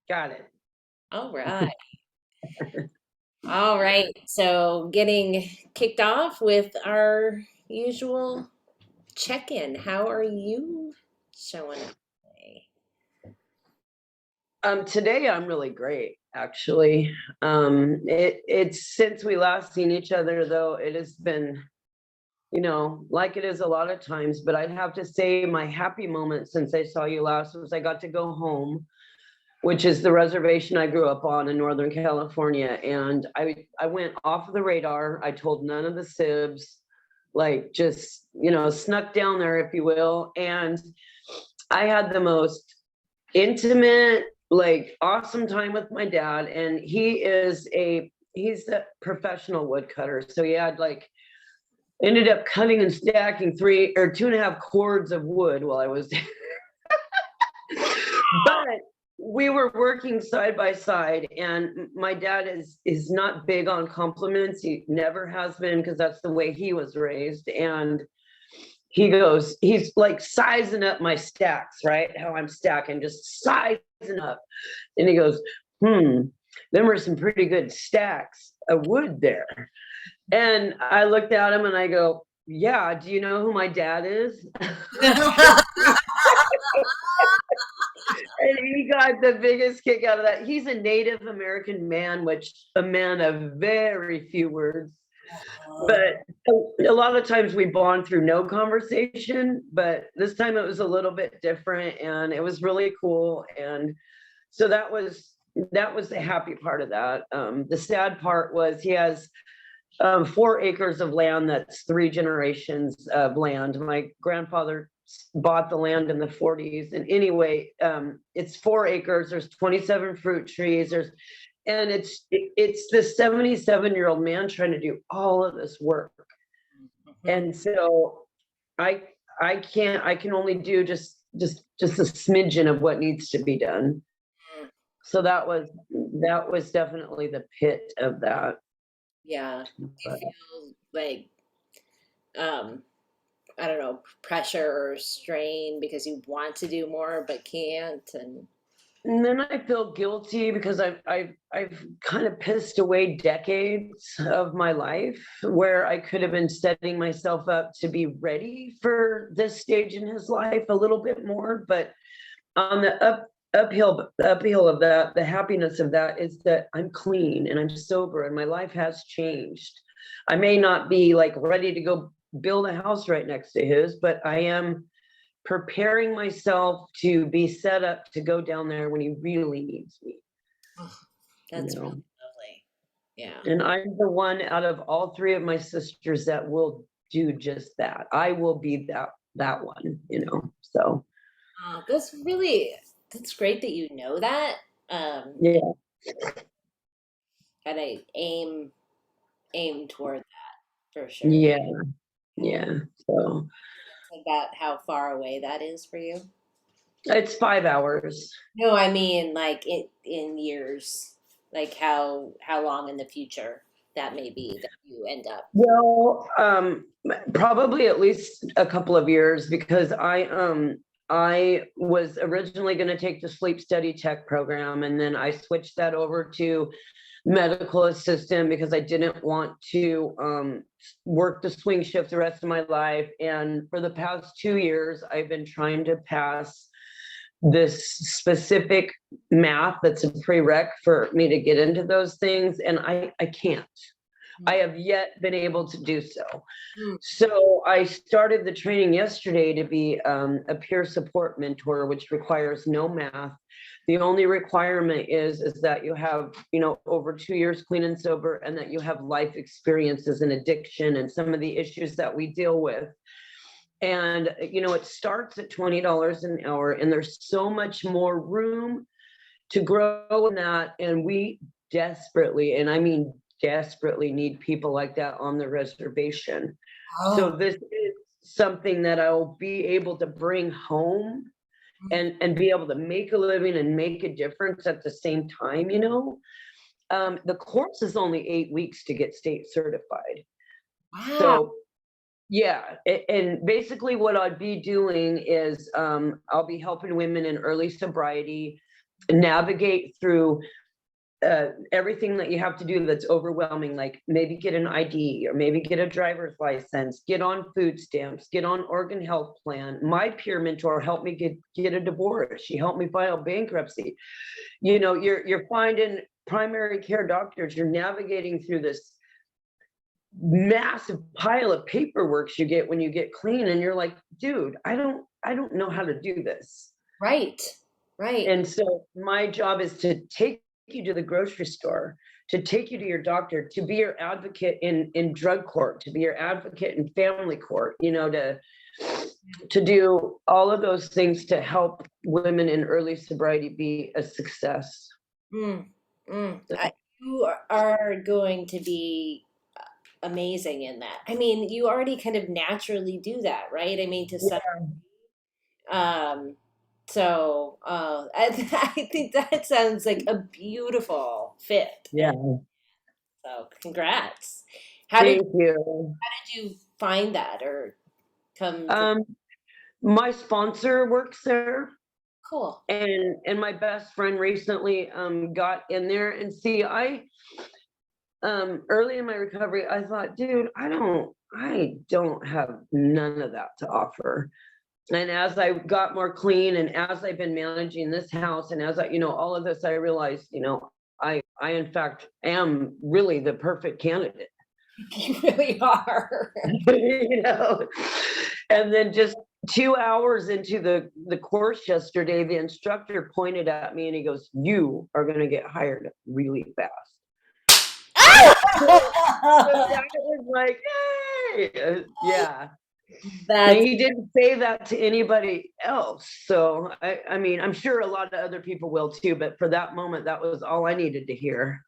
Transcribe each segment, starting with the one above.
Got it. All right. All right. So getting kicked off with our usual check-in. How are you showing up today? Today I'm really great, actually. It's since we last seen each other, though, it has been, like it is a lot of times, but I'd have to say my happy moment since I saw you last was I got to go home, which is the reservation I grew up on in Northern California. And I went off of the radar. I told none of the sibs, like just, snuck down there, if you will. And I had the most intimate, like awesome time with my dad. And he's a professional woodcutter. So he had like ended up cutting and stacking 2.5 cords of wood while I was but we were working side by side, and my dad is not big on compliments. He never has been, because that's the way he was raised. And he's like sizing up my stacks, right? How I'm stacking, just sizing up. And he goes, them are some pretty good stacks of wood there. And I looked at him and I go, yeah, do you know who my dad is? And he got the biggest kick out of that. He's a Native American man, which a man of very few words. But a lot of times we bond through no conversation, but this time it was a little bit different, and it was really cool. And so that was the happy part of that. The sad part was he has 4 acres of land. That's 3 generations of land. My grandfather bought the land in the 40s. And anyway, it's 4 acres. There's 27 fruit trees. And it's this 77-year-old man trying to do all of this work. And so I can only do just a smidgen of what needs to be done. So that was definitely the pit of that. Yeah. Do you feel like I don't know, pressure or strain because you want to do more but can't? And then I feel guilty because I've kind of pissed away decades of my life where I could have been setting myself up to be ready for this stage in his life a little bit more. But on the uphill of that, the happiness of that is that I'm clean and I'm sober and my life has changed. I may not be like ready to go build a house right next to his, but I am preparing myself to be set up to go down there when he really needs me. Oh, that's really lovely. Yeah. And I'm the one out of all 3 of my sisters that will do just that. I will be that one, so. That's great that you know that. Yeah. And I aim toward that for sure. Yeah. So About how far away that is for you? it's 5 hours. No, I mean like in years, like how long in the future that may be that you end up. Well, probably at least a couple of years, because I was originally going to take the sleep study tech program, and then I switched that over to medical assistant because I didn't want to work the swing shift the rest of my life. And for the past 2 years, I've been trying to pass this specific math that's a prereq for me to get into those things, and I can't. I have yet been able to do so. So I started the training yesterday to be a peer support mentor, which requires no math. The only requirement is that you have, over 2 years clean and sober, and that you have life experiences in addiction and some of the issues that we deal with. And, it starts at $20 an hour, and there's so much more room to grow in that. And we desperately, and I mean desperately, need people like that on the reservation. So this is something that I'll be able to bring home and be able to make a living and make a difference at the same time. The course is only 8 weeks to get state certified. Wow. So yeah, and basically what I'd be doing is I'll be helping women in early sobriety, navigate through everything that you have to do that's overwhelming, like maybe get an ID or maybe get a driver's license, get on food stamps, get on organ health plan. My peer mentor helped me get a divorce. She helped me file bankruptcy. You know, you're finding primary care doctors, you're navigating through this massive pile of paperwork you get when you get clean, and you're like, dude, I don't know how to do this. Right. Right. And so my job is to take you to the grocery store, to take you to your doctor, to be your advocate in drug court, to be your advocate in family court, you know, to do all of those things to help women in early sobriety be a success. Mm, you are going to be amazing in that. I mean, you already kind of naturally do that, right? I mean, to some, um, so I think that sounds like a beautiful fit. Yeah. So congrats. Thank you. Did you find that or come to? Um, my sponsor works there, Cool. and my best friend recently got in there. And see, I early in my recovery, I thought, dude, I don't have none of that to offer. And as I got more clean, and as I've been managing this house, and as I, you know, all of this, I realized, you know, I in fact am really the perfect candidate. You really are. You know. And then just 2 hours into the course yesterday, the instructor pointed at me and he goes, "You are going to get hired really fast." So that was like, hey, yeah. And That's he didn't say that to anybody else. So I mean, I'm sure a lot of other people will too, but for that moment, that was all I needed to hear.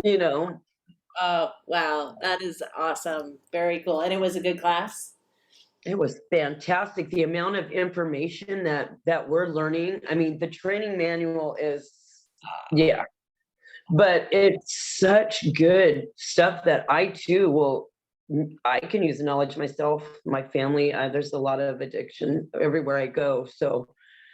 You know. oh wow, that is awesome. Very cool. And it was a good class. It was fantastic. The amount of information that we're learning. I mean, the training manual is, yeah, but it's such good stuff that I too will. I can use the knowledge myself, my family. There's a lot of addiction everywhere I go, so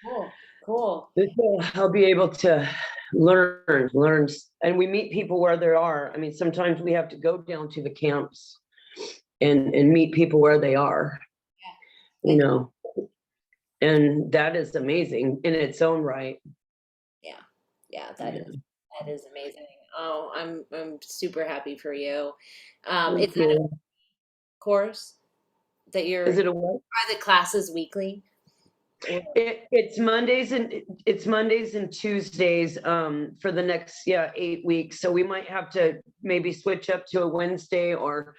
Cool. Cool. this will, I'll be able to learn, and we meet people where they are. I mean, sometimes we have to go down to the camps and meet people where they are. You know, and that is amazing in its own right. Yeah. Yeah, that is amazing. Oh, I'm super happy for you. Thank Is that a you. course that Is it a what? are the classes weekly? It's Mondays and Tuesdays for the next 8 weeks. So we might have to maybe switch up to a Wednesday or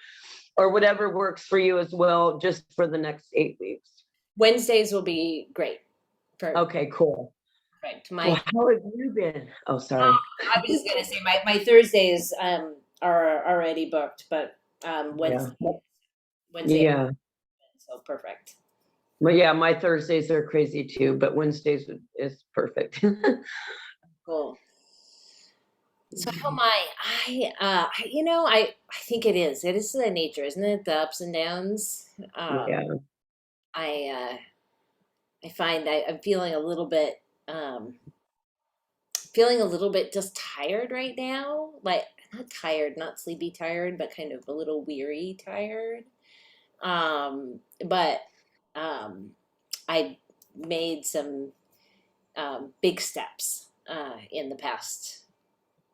whatever works for you as well, just for the next 8 weeks. Wednesdays will be great. Okay, cool. Perfect. Well, how have you been? Oh, sorry. I was just gonna say my Thursdays are already booked, but Yeah. Wednesday, Yeah. so perfect. But yeah, my Thursdays are crazy too, but Wednesdays is perfect. Cool. So how am I? You know, I think it is. It is the nature, isn't it? The ups and downs. Yeah. I I find I'm feeling a little bit feeling a little bit just tired right now. Like not tired, not sleepy tired, but kind of a little weary tired. But um, I made some big steps in the past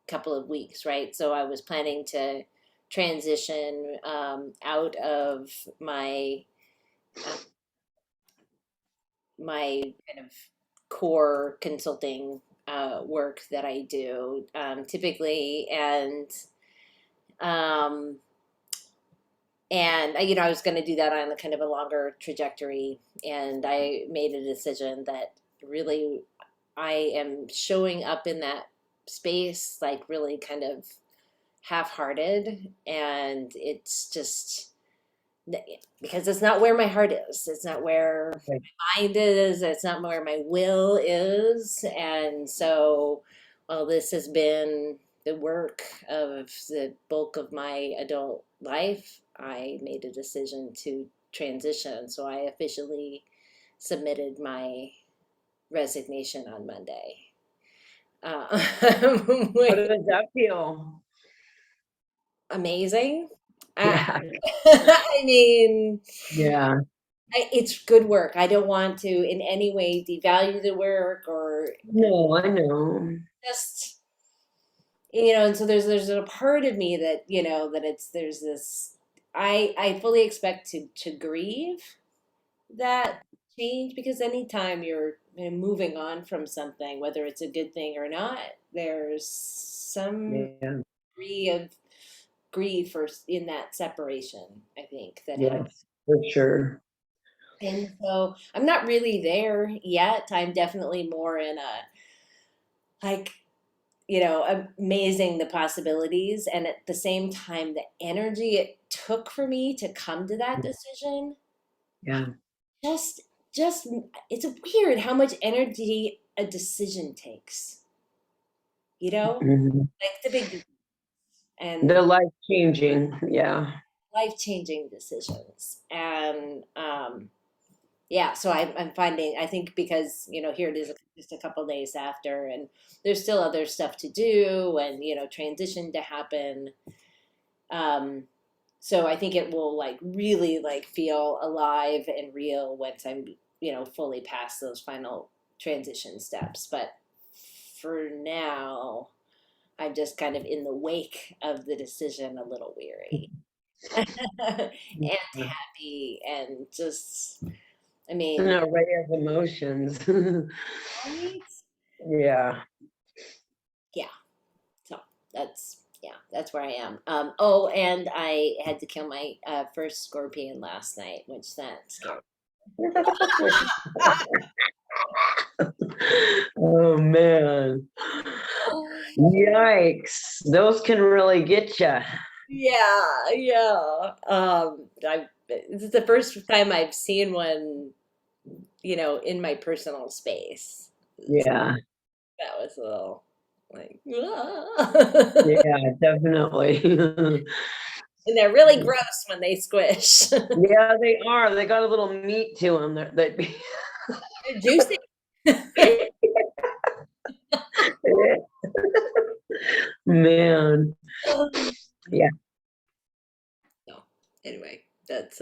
couple of weeks, right? So I was planning to transition out of uh, my kind of core consulting work that I do typically, um, and you know I was going to do that on a kind of a longer trajectory, and I made a decision that really I am showing up in that space like really kind of half-hearted, and it's just because it's not where my heart is, it's not where Okay. my mind is, it's not where my will is. And so while this has been the work of the bulk of my adult life, I made a decision to transition. So I officially submitted my resignation on Monday. How does that feel? Amazing. Yeah. I mean, Yeah. it's good work. I don't want to in any way devalue the work or No, I know. just, and so there's a part of me that, that there's this, I fully expect to grieve that change, because anytime you're moving on from something, whether it's a good thing or not, there's some Yeah. degree of grief or in that separation, I think that happens. Yes, for sure. And so I'm not really there yet. I'm definitely more in a, like, amazing the possibilities, and at the same time the energy it took for me to come to that decision, Yeah. just just it's weird how much energy a decision takes, Mhm. like the big The and life changing. Yeah. life-changing decisions. And yeah, so I'm finding, I think, because here it is just a couple days after, and there's still other stuff to do, and transition to happen. um so I think it will like really like feel alive and real once I'm fully past those final transition steps. But for now, I'm just kind of in the wake of the decision, a little weary and happy, and just, I An mean, array of emotions. right? Yeah. Yeah. So that's where I am. Oh, and I had to kill my first scorpion last night, which that scared. Oh man. Yikes. Those can really get you. Yeah, yeah. This is the first time I've seen one, in my personal space. Yeah. That was a little like, ah. Yeah, definitely. And they're really gross when they squish. Yeah, they are. They got a little meat to them. That They're juicy. man. Yeah. No, anyway, that's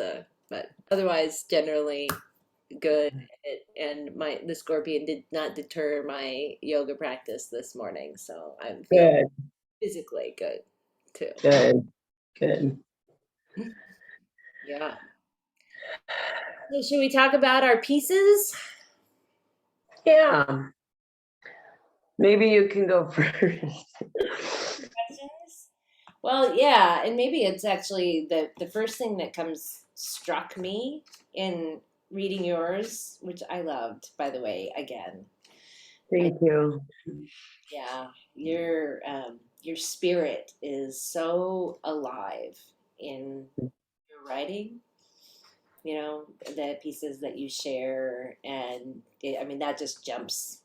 but otherwise generally good. And the scorpion did not deter my yoga practice this morning, so I'm feeling Good. physically good too. Good. Good. Yeah. So should we talk about our pieces? Yeah. Maybe you can go first. Questions? Well, yeah, and maybe it's actually the first thing that struck me in reading yours, which I loved, by the way, again. Thank you. Yeah, your spirit is so alive in your writing. The pieces that you share, and I mean that just jumps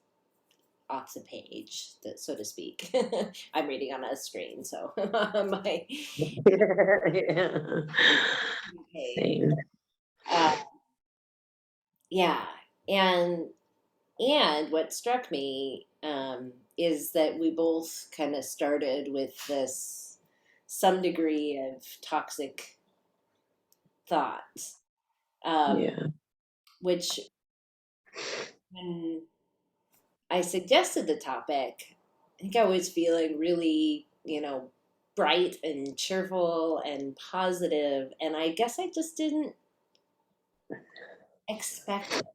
off the page, so to speak. I'm reading on a screen, so my Yeah. page. Same. Uh, yeah, and what struck me is that we both kind of started with this some degree of toxic thought, Yeah. which when I suggested the topic, I think I was feeling really, bright and cheerful and positive, and I guess I just didn't expect it.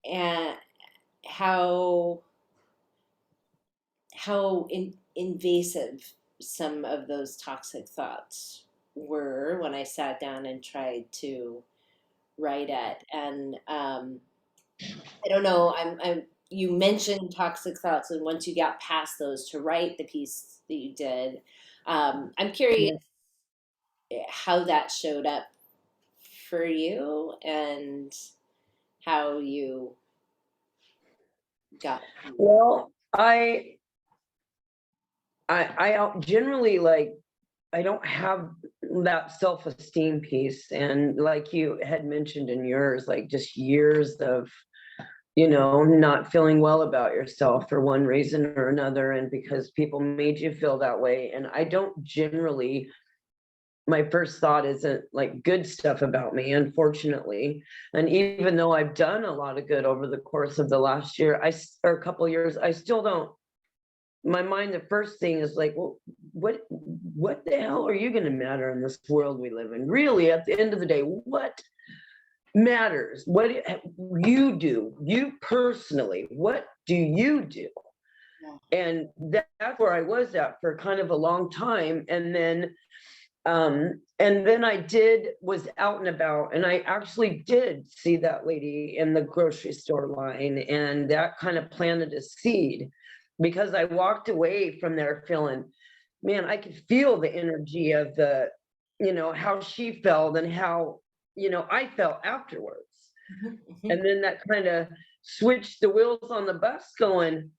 And how invasive some of those toxic thoughts were when I sat down and tried to write it. And I don't know. You mentioned toxic thoughts, and once you got past those to write the piece that you did, I'm curious Yeah. how that showed up for you and how you got. Well, I generally like I don't have that self-esteem piece, and like you had mentioned in yours, like just years of you know, not feeling well about yourself for one reason or another, and because people made you feel that way. And I don't generally, my first thought isn't like good stuff about me, unfortunately. And even though I've done a lot of good over the course of the last year, or a couple of years, I still don't. My mind, the first thing is like, well, what the hell are you going to matter in this world we live in? Really, at the end of the day, what matters? What you do, you personally, what do you do? And that's where I was at for kind of a long time. And then I was out and about, and I actually did see that lady in the grocery store line, and that kind of planted a seed, because I walked away from there feeling, man, I could feel the energy of the, you know, how she felt and how, you know, I felt afterwards. And then that kind of switched the wheels on the bus, going,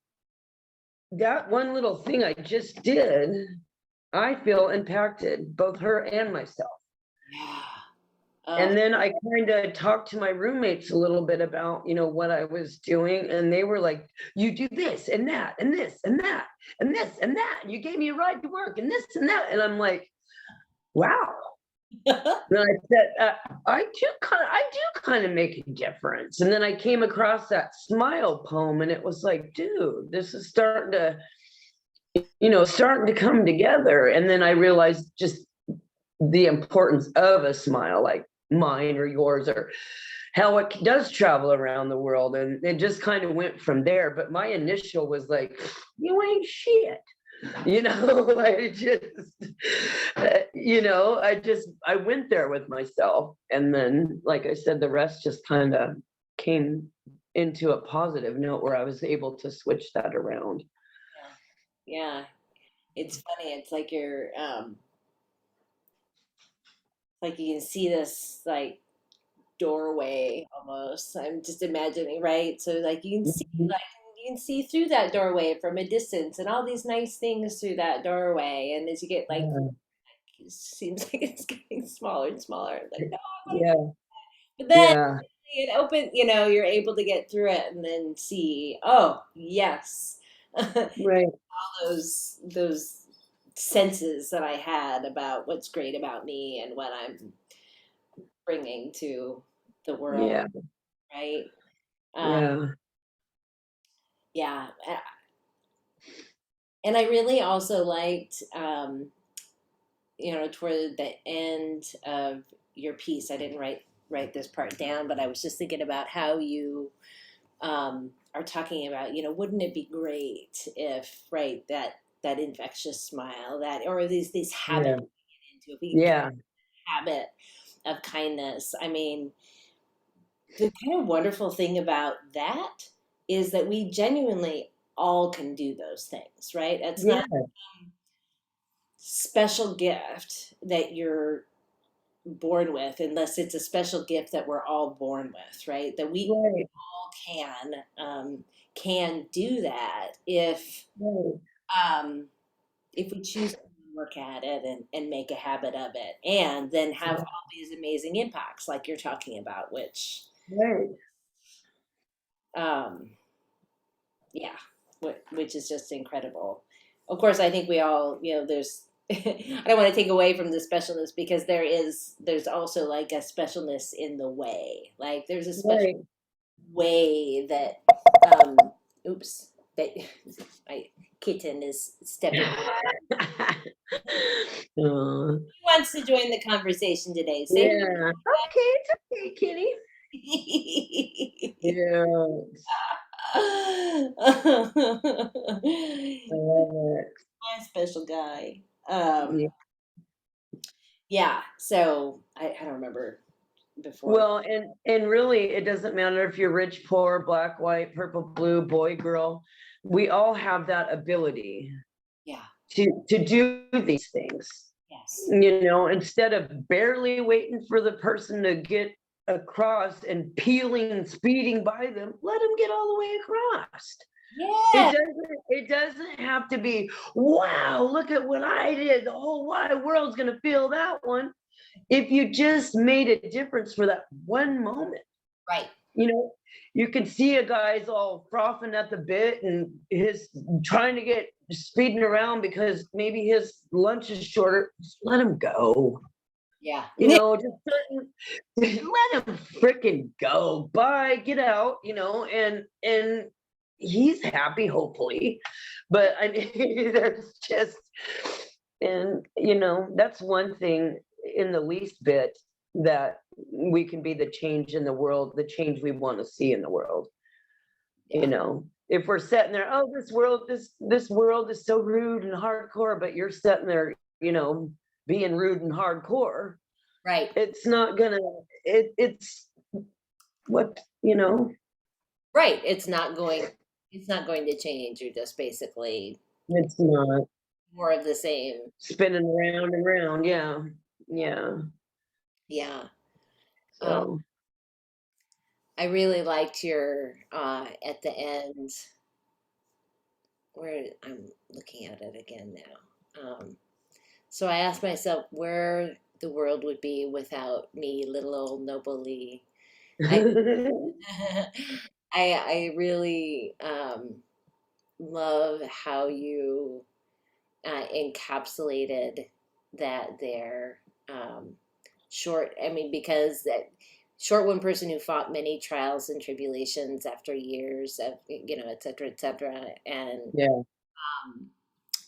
that one little thing I just did, I feel impacted both her and myself. And then I kind of talked to my roommates a little bit about, you know, what I was doing. And they were like, you do this and that, and this and that, and this and that. And you gave me a ride to work and this and that. And I'm like, wow. And I said, I do kind of make a difference. And then I came across that smile poem, and it was like, dude, this is starting to come together. And then I realized just the importance of a smile, like mine or yours, or how it does travel around the world. And it just kind of went from there. But my initial was like, you ain't shit. You know, I went there with myself. And then, like I said, the rest just kind of came into a positive note where I was able to switch that around. Yeah. It's funny. It's like like you can see this like doorway almost. I'm just imagining, right? So like you can see through that doorway from a distance and all these nice things through that doorway. And as you get like, it seems like it's getting smaller and smaller. Like, no, I want to, Yeah. but then Yeah. it open, you're able to get through it and then see, oh, yes. Right. All those senses that I had about what's great about me and what I'm bringing to the world, Yeah. right? Um, Yeah. yeah, and I really also liked, toward the end of your piece. I didn't write this part down, but I was just thinking about how you are talking about, wouldn't it be great if, right, that infectious smile, that, or these habits Yeah. we get into, if we can get Yeah. a habit of kindness. I mean, the kind of wonderful thing about that is that we genuinely all can do those things, right? It's not Yeah. a special gift that you're born with, unless it's a special gift that we're all born with, right? That we Right. all can do that Right. um, if we choose to work at it and make a habit of it, and then have all these amazing impacts like you're talking about, which Right. um, yeah, which is just incredible. Of course, I think we all, there's, I don't want to take away from the specialness, because there's also like a specialness in the way. Like there's a special Right. way that, oops, that my kitten is stepping. Aw. He wants to join the conversation today. Say Yeah. Okay, it's okay, kitty. Yeah. I love my special guy. it. Yeah. So I don't remember before. Well, and really, it doesn't matter if you're rich, poor, black, white, purple, blue, boy, girl. We all have that ability Yeah. to do these things. Yes. You know, instead of barely waiting for the person to get across and peeling and speeding by them, let them get all the way across. Yeah. It doesn't have to be, wow, look at what I did. The whole wide world's gonna feel that one. If you just made a difference for that one moment. Right. you know, you can see a guy's all frothing at the bit and his trying to get speeding around because maybe his lunch is shorter. Just let him go. Yeah. Just let him freaking go. Bye, get out, and he's happy, hopefully. But I mean, that's just, and that's one thing in the least bit that we can be the change in the world, the change we want to see in the world. If we're sitting there, oh, this world is so rude and hardcore, but you're sitting there, being rude and hardcore, Right. it's not gonna, it's what, Right. It's not going to change. You're just basically it's not more of the same. spinning around and around. Yeah. Yeah. Yeah. So, I really liked your at the end where I'm looking at it again now. So I asked myself where the world would be without me, little old Noblelee. I I really love how you encapsulated that there. Short, I mean, because that short one person who fought many trials and tribulations after years of, et cetera, et cetera. And yeah. um,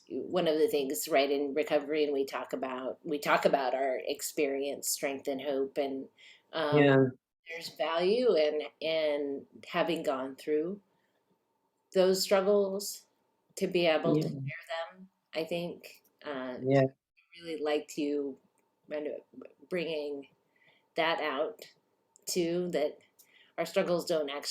one of the things, right, in recovery, and we talk about our experience, strength, and hope, and Yeah. there's value in having gone through those struggles to be able to Yeah. share them. I think Yeah. really liked you kind of bringing that out too, that our struggles don't have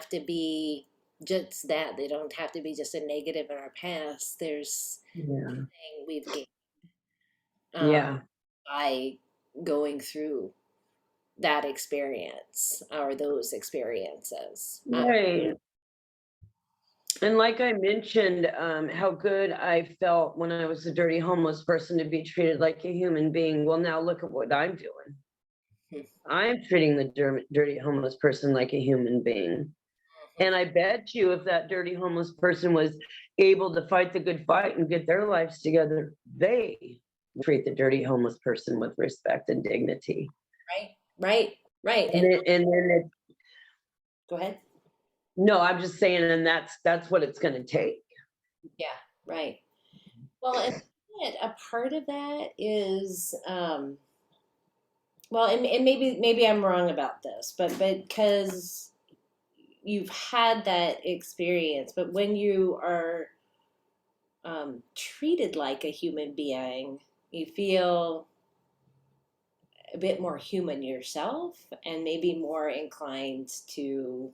to be just that. They don't have to be just a negative in our past. There's Yeah. thing we've gained um, Yeah. by going through that experience or those experiences. Right. And like I mentioned, how good I felt when I was a dirty homeless person to be treated like a human being. Well, now look at what I'm doing. I'm treating the dirty homeless person like a human being. And I bet you if that dirty homeless person was able to fight the good fight and get their lives together, they treat the dirty homeless person with respect and dignity. Right, right, right. And And then go ahead. no, I'm just saying, and that's what it's going to take. Yeah, right. Well, and a part of that is well, and maybe I'm wrong about this, but because you've had that experience, but when you are treated like a human being, you feel a bit more human yourself and maybe more inclined to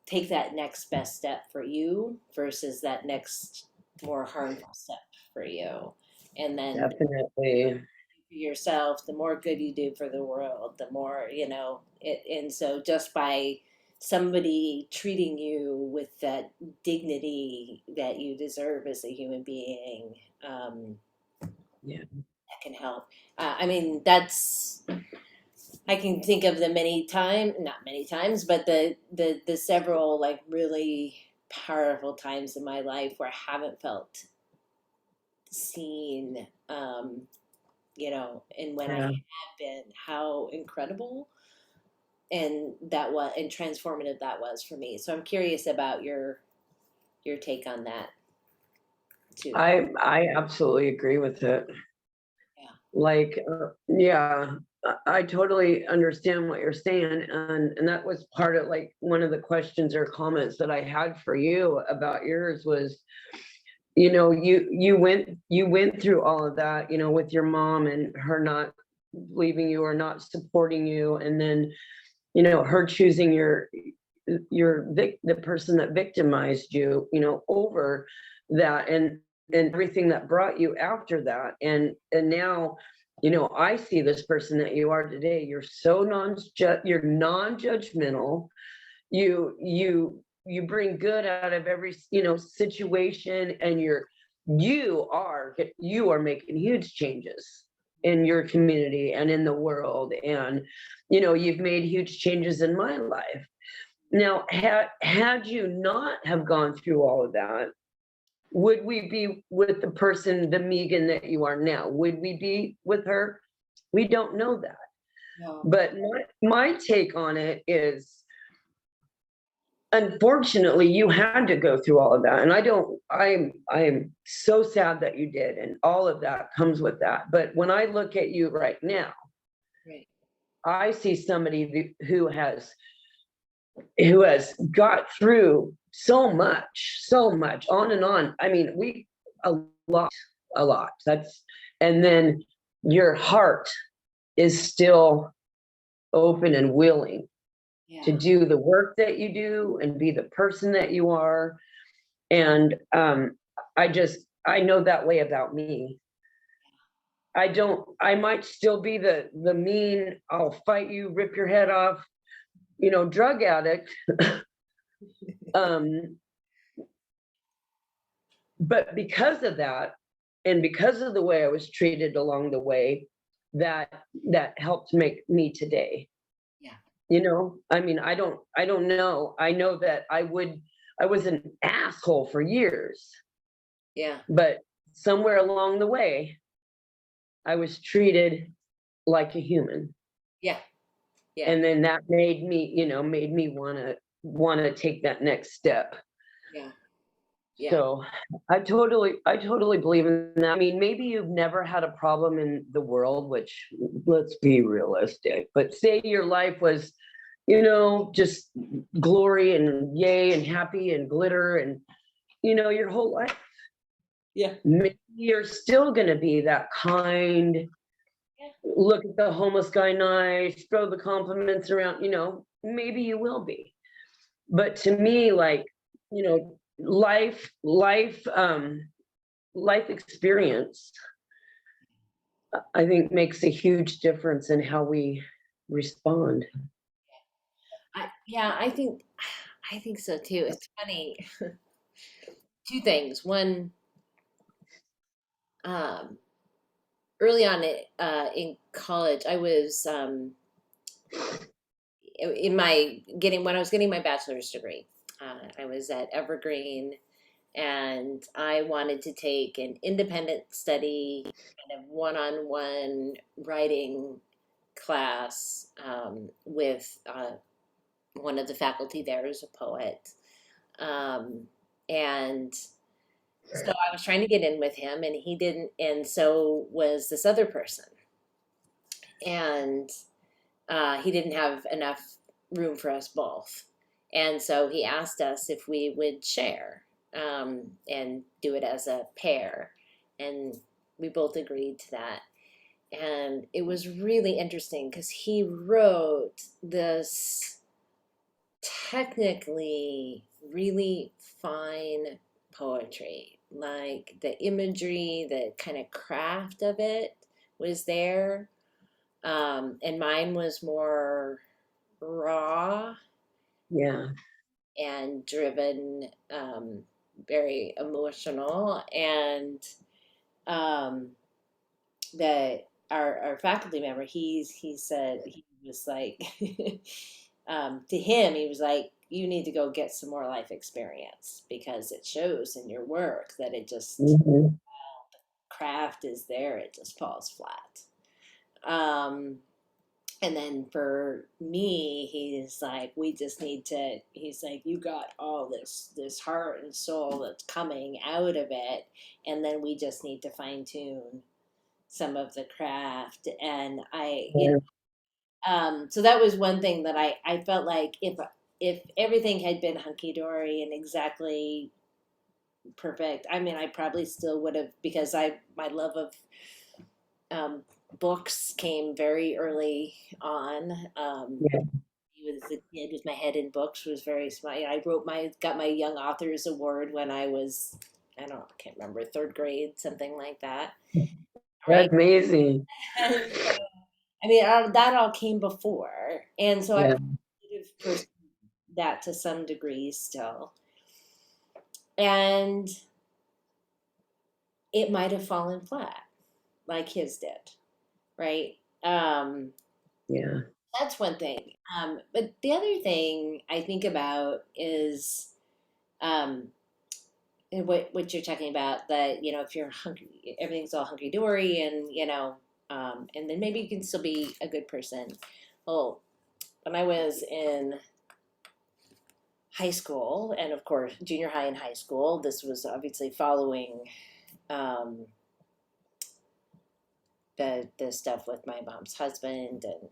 take that next best step for you versus that next more harmful step for you. And then Definitely. yourself, the more good you do for the world, the more, it. And so just by somebody treating you with that dignity that you deserve as a human being, Yeah. that can help. I mean, I can think of the not many times, but the several like really powerful times in my life where I haven't felt seen, and when I Yeah. have been, how incredible and transformative that was for me. So I'm curious about your take on that too. I absolutely agree with it. Yeah. Like, yeah, I totally understand what you're saying, and that was part of like one of the questions or comments that I had for you about yours was, you went through all of that, with your mom and her not leaving you or not supporting you, and then her choosing the person that victimized you, over that, and everything that brought you after that, and now, I see this person that you are today. You're so you're non-judgmental. You bring good out of every situation, and you are making huge changes. in your community and in the world. And, you know, you've made huge changes in my life. Now, had you not have gone through all of that, would we be with the person, the Meagan that you are now? Would we be with her? We don't know that. No. But my take on it is, unfortunately, you had to go through all of that. And I'm so sad that you did. And all of that comes with that. But when I look at you right now, Right. I see somebody who has got through so much, on and on. I mean, a lot, a lot. And then your heart is still open and willing to Yeah. do the work that you do and be the person that you are. And I know that way about me. I might still be the mean, I'll fight you, rip your head off, you know, drug addict. But because of that, and because of the way I was treated along the way, that helped make me today. Yeah. You know, I mean, I don't know. I know that I was an asshole for years, Yeah. but somewhere along the way, I was treated like a human. Yeah. Yeah. And then that made me, you know, wanna take that next step. Yeah. Yeah. So I totally believe in that. I mean, maybe you've never had a problem in the world, which, let's be realistic, but say your life was, you know, just glory and yay and happy and glitter and, you know, your whole life. Yeah. Maybe you're still gonna be that kind, Yeah. look at the homeless guy nice, throw the compliments around, you know, maybe you will be. But to me, like, you know, life experience, I think makes a huge difference in how we respond. Yeah, I think so too. It's funny. Two things. One, um, early on in college, I was in my getting when I was getting my bachelor's degree. I was at Evergreen, and I wanted to take an independent study, kind of one-on-one writing class with one of the faculty there who's a poet. Um, and so I was trying to get in with him, and he didn't, and so was this other person. And he didn't have enough room for us both. And so he asked us if we would share and do it as a pair. And we both agreed to that. And it was really interesting because he wrote this technically really fine poetry. Like the imagery, the kind of craft of it was there. And mine was more raw Yeah. and driven, very emotional. And um, that our faculty member, he said he was like, to him, he was like, you need to go get some more life experience because it shows in your work that it just Mhm. craft is there, it just falls flat. Um, And then for me, he's like, we just need to, he's like, you got all this heart and soul that's coming out of it. And then we just need to fine tune some of the craft. And Yeah. so that was one thing that I felt like if everything had been hunky dory and exactly perfect, I mean, I probably still would have, because my love of um, books came very early on. Yeah. He was a kid with my head in books, was very smart. I got my Young Authors Award when I was, I can't remember, third grade, something like that. Right. That's amazing. And so, I mean, that all came before. And so I Yeah. probably would have pursued that to some degree still. And it might have fallen flat like his did. right? Um, Yeah. that's one thing. But the other thing I think about is um, and what you're talking about, that if you're hungry, everything's all hunky dory, and and then maybe you can still be a good person. Well, when I was in high school, and of course junior high and high school, this was obviously following um, the stuff with my mom's husband and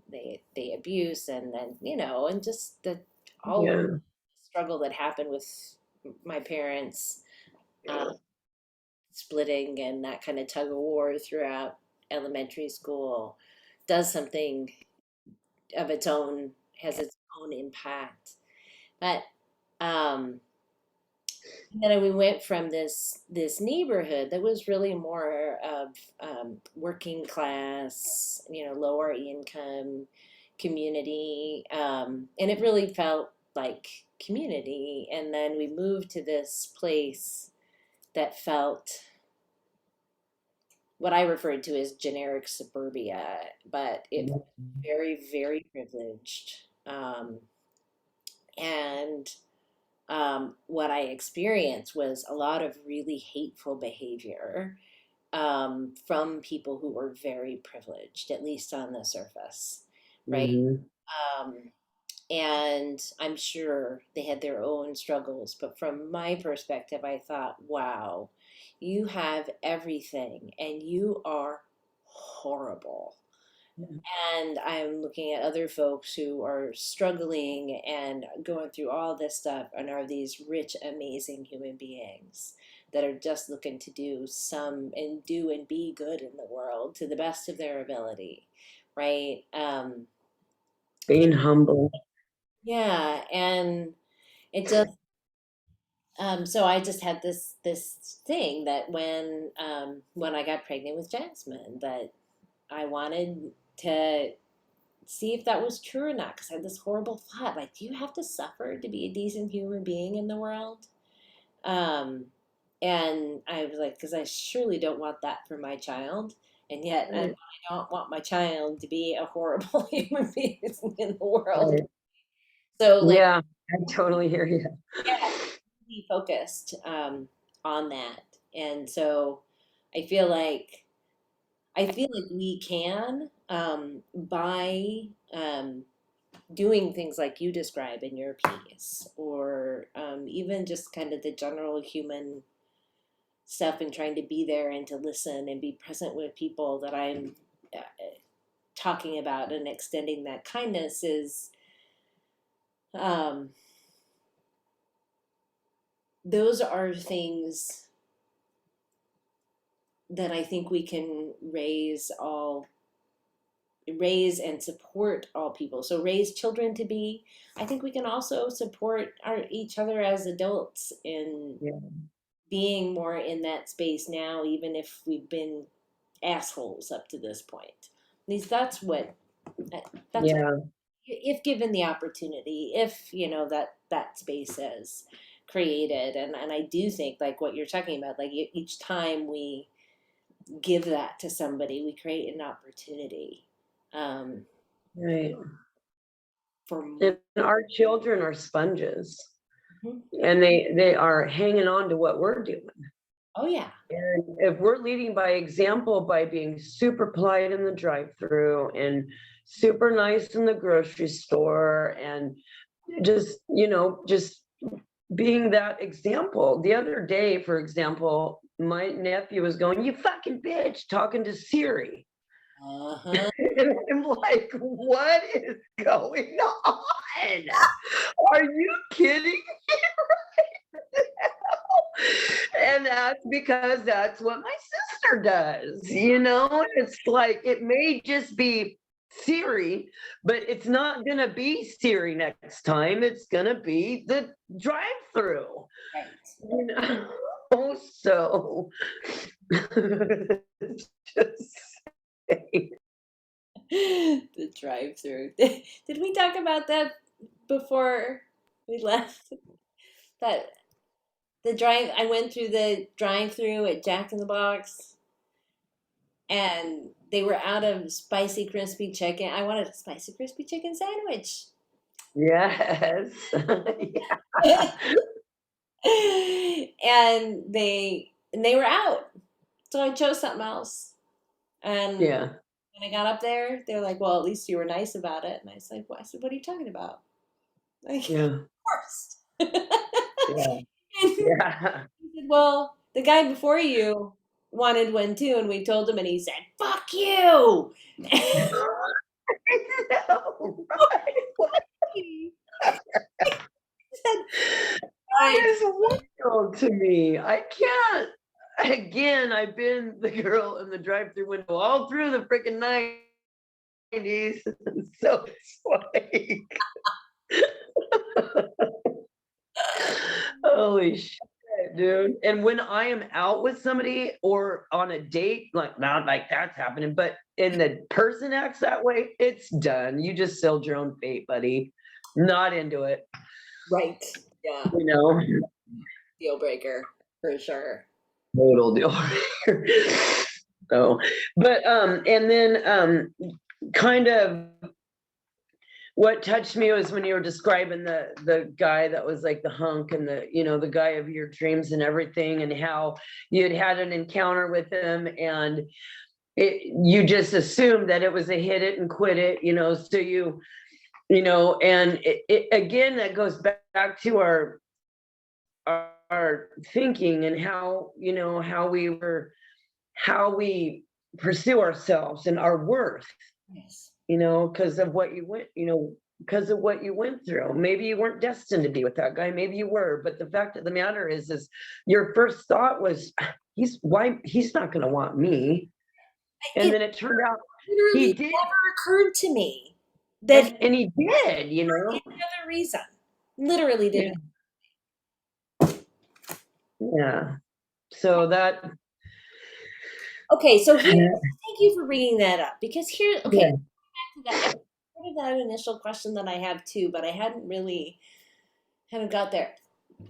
the abuse, and then and just the all of the Yeah. struggle that happened with my parents, um, splitting, and that kind of tug of war throughout elementary school does something of its own, has its own impact. But um, then we went from this neighborhood that was really more of working class, lower income community, and it really felt like community. And then we moved to this place that felt what I referred to as generic suburbia, but it was very, very privileged. And what I experienced was a lot of really hateful behavior from people who were very privileged, at least on the surface, right? Mhm. Um, and I'm sure they had their own struggles, but from my perspective, I thought, wow, you have everything and you are horrible. Yeah. And I'm looking at other folks who are struggling and going through all this stuff and are these rich, amazing human beings that are just looking to do and be good in the world to the best of their ability, right? Being humble. Yeah, and it just so I just had this thing that when I got pregnant with Jasmine, that I wanted to see if that was true or not, because I had this horrible thought, like, do you have to suffer to be a decent human being in the world? Um, and I was like, because I surely don't want that for my child, and yet I Right. don't want my child to be a horrible human being in the world. Right. So, like, Yeah, I totally hear you. yeah, be focused on that, and so I feel like we can, by doing things like you describe in your piece, or even just kind of the general human stuff, and trying to be there and to listen and be present with people that I'm talking about, and extending that kindness is um, those are things that I think we can raise and support all people. So raise children to be. I think we can also support each other as adults in Yeah. being more in that space now, even if we've been assholes up to this point. At least that's what, Yeah. if given the opportunity, if that space is created, and I do think, like what you're talking about, like each time we give that to somebody, we create an opportunity um, Right. for. And our children are sponges, Mhm. and they are hanging on to what we're doing. Oh yeah. And if we're leading by example by being super polite in the drive-through and super nice in the grocery store, and just being that example. The other day, for example, my nephew was going, "You fucking bitch," talking to Siri. Uh-huh. And I'm like, what is going on? Are you kidding? And that's because that's what my sister does. It's like it may just be Siri, but it's not going to be Siri next time. It's going to be the drive through. Right. You know? So just saying. The drive-through. Did we talk about that before we left? That I went through the drive-through at Jack in the Box, and they were out of spicy crispy chicken. I wanted a spicy crispy chicken sandwich. Yes. Yeah. And they were out. So I chose something else. And Yeah. when I got up there, they were like, "Well, at least you were nice about it." And I was like, "Well," I said, "What are you talking about?" Like, of Yeah. course. Yeah. And he Yeah. said, "Well, the guy before you wanted one too, and we told him, and he said, 'Fuck you.'" I know, right? He said, That "I is wild to me. I can't. Again, I've been the girl in the drive-through window all through the freaking 90s. So it's like, holy shit, dude. And when I am out with somebody or on a date, like not like that's happening, but and the person acts that way, it's done. You just sealed your own fate, buddy. Not into it, right, yeah, you know. deal breaker for sure." Total deal breaker. So, but and then kind of what touched me was when you were describing the guy that was like the hunk and the the guy of your dreams and everything, and how you had had an encounter with him, and you just assumed that it was a hit it and quit it, so and again, that goes back to our thinking, and how we pursue ourselves and our worth, Yes. because of what you went, because of what you went through. Maybe you weren't destined to be with that guy, maybe you were, but the fact of the matter is your first thought was, he's not going to want me. And It then it turned out he literally did, never occurred to me that he and he did, had any other reason. Literally yeah, didn't. yeah. So that, Okay, so here, yeah, thank you for bringing that up because here, okay, yeah, back to that. Part of that initial question that I have too, but I haven't got there.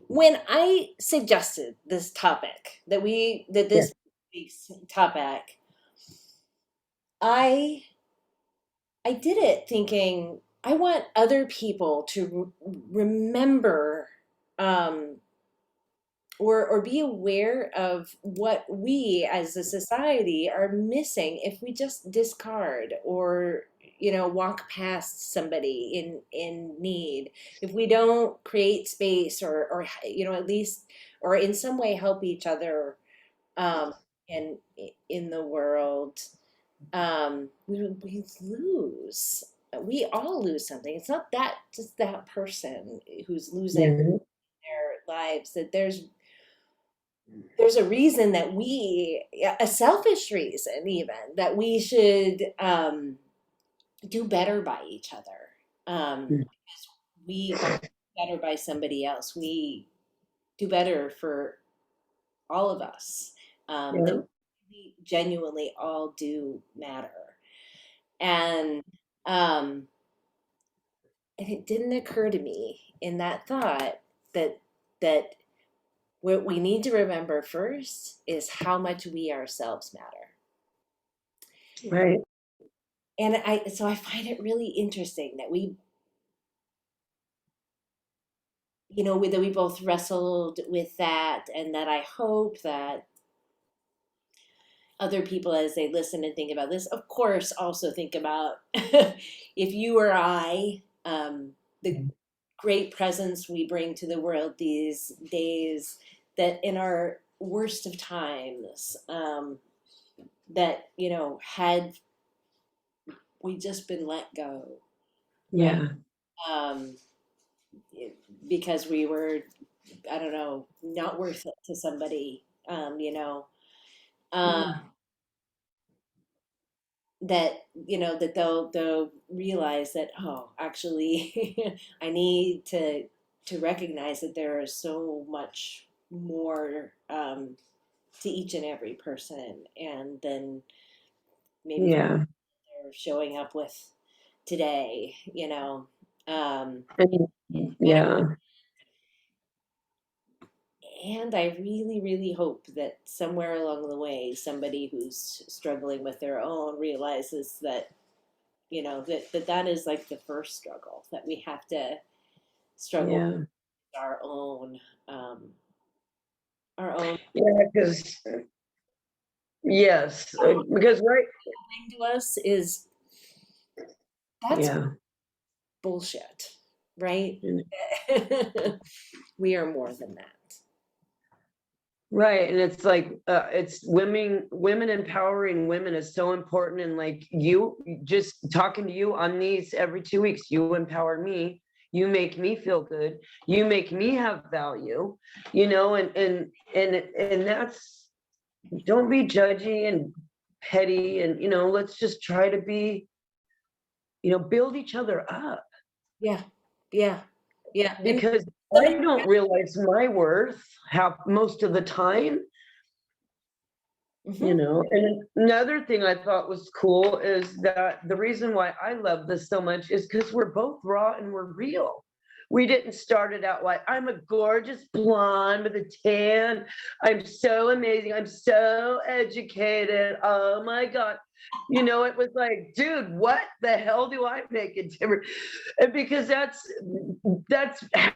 When I suggested this topic that yeah, this week's topic, I I did it thinking I want other people to remember um, or be aware of what we as a society are missing if we just discard or walk past somebody in need, if we don't create space or at least or in some way help each other um in in the world. We lose, we all lose something. It's not that just that person who's losing yeah, their lives, that there's a reason that a selfish reason even, that we should do better by each other. Because we don't do better by somebody else. We do better for all of us. That yeah, we genuinely all do matter. And um, and it didn't occur to me in that thought that what we need to remember first is how much we ourselves matter. right, And so I find it really interesting that we both wrestled with that, and that I hope that other people, as they listen and think about this, of course, also think about if you or I, the great presence we bring to the world these days, that in our worst of times, that had we just been let go, right? yeah, Um, because we were, I don't know, not worth it to somebody, um, yeah, that they'll realize that, oh, actually, I need to recognize that there is so much more to each and every person, and then maybe yeah. they're showing up with today, um, And, and yeah, And I really, really hope that somewhere along the way, somebody who's struggling with their own realizes that, that is like the first struggle, that we have to struggle Yeah. with um, our own Yeah, because yes, because right. thing to us is that's Yeah. bullshit, right? Mm. We are more than that. Right. And it's like it's women empowering women is so important. And like you just talking to you on these every 2 weeks, you empower me, you make me feel good, you make me have value, and that's, don't be judgy and petty, and let's just try to be, build each other up, Yeah, yeah, yeah. And because I don't realize my worth half most of the time. mhm, And another thing I thought was cool is that the reason why I love this so much is because we're both raw and we're real. We didn't start it out like, I'm a gorgeous blonde with a tan. I'm so amazing. I'm so educated. Oh my God. It was like, dude, what the hell do I make a difference? And because that's